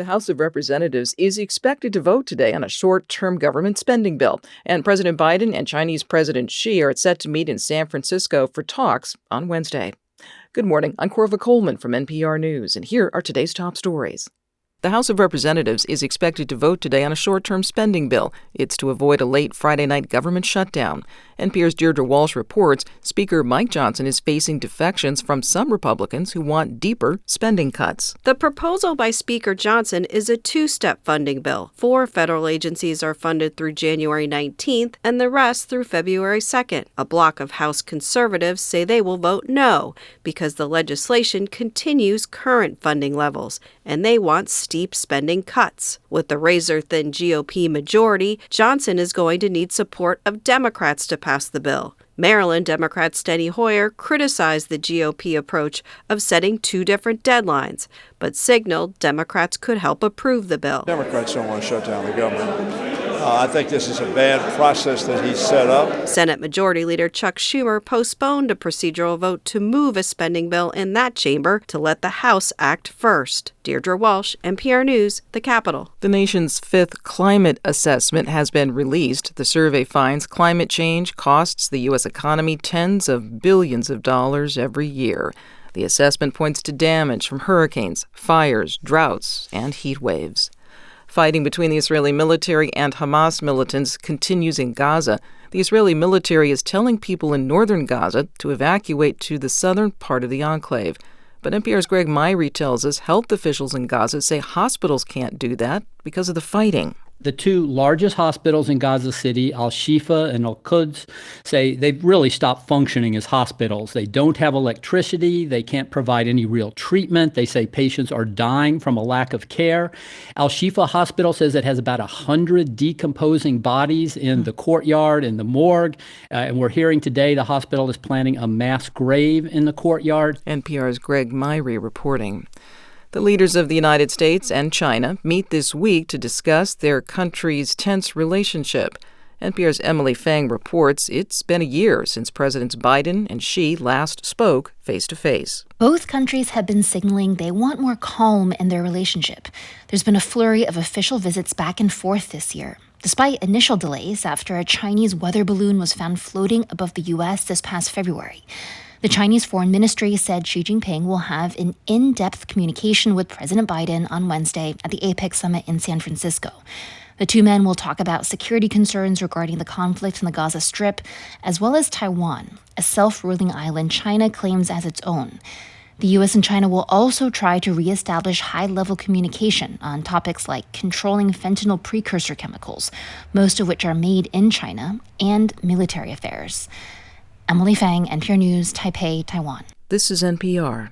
The House of Representatives is expected to vote today on a short-term government spending bill, and President Biden and Chinese President Xi are set to meet in San Francisco for talks on Wednesday. Good morning, I'm Corva Coleman from NPR News, and here are today's top stories. The House of Representatives is expected to vote today on a short-term spending bill. It's to avoid a late Friday night government shutdown. NPR's Deirdre Walsh reports Speaker Mike Johnson is facing defections from some Republicans who want deeper spending cuts. The proposal by Speaker Johnson is a two-step funding bill. 4 federal agencies are funded through January 19th and the rest through February 2nd. A block of House conservatives say they will vote no because the legislation continues current funding levels, and they want steep spending cuts. With the razor-thin GOP majority, Johnson is going to need support of Democrats to pass the bill. Maryland Democrat Steny Hoyer criticized the GOP approach of setting 2 different deadlines, but signaled Democrats could help approve the bill. Democrats don't want to shut down the government. I think this is a bad process that he's set up. Senate Majority Leader Chuck Schumer postponed a procedural vote to move a spending bill in that chamber to let the House act first. Deirdre Walsh, NPR News, the Capitol. The nation's 5th climate assessment has been released. The survey finds climate change costs the U.S. economy tens of billions of dollars every year. The assessment points to damage from hurricanes, fires, droughts, and heat waves. Fighting between the Israeli military and Hamas militants continues in Gaza. The Israeli military is telling people in northern Gaza to evacuate to the southern part of the enclave. But NPR's Greg Myrie tells us health officials in Gaza say hospitals can't do that because of the fighting. The 2 largest hospitals in Gaza City, Al-Shifa and Al-Quds, say they've really stopped functioning as hospitals. They don't have electricity. They can't provide any real treatment. They say patients are dying from a lack of care. Al-Shifa Hospital says it has about 100 decomposing bodies in the courtyard, in the morgue. And we're hearing today the hospital is planning a mass grave in the courtyard. NPR's Greg Myrie reporting. The leaders of the United States and China meet this week to discuss their countries' tense relationship. NPR's Emily Fang reports it's been a year since Presidents Biden and Xi last spoke face-to-face. Both countries have been signaling they want more calm in their relationship. There's been a flurry of official visits back and forth this year, despite initial delays after a Chinese weather balloon was found floating above the U.S. this past February. The Chinese Foreign Ministry said Xi Jinping will have an in-depth communication with President Biden on Wednesday at the a-pec summit in San Francisco. The 2 men will talk about security concerns regarding the conflict in the Gaza Strip, as well as Taiwan, a self-ruling island China claims as its own. The U.S. and China will also try to reestablish high-level communication on topics like controlling fentanyl precursor chemicals, most of which are made in China, and military affairs. Emily Fang, NPR News, Taipei, Taiwan. This is NPR.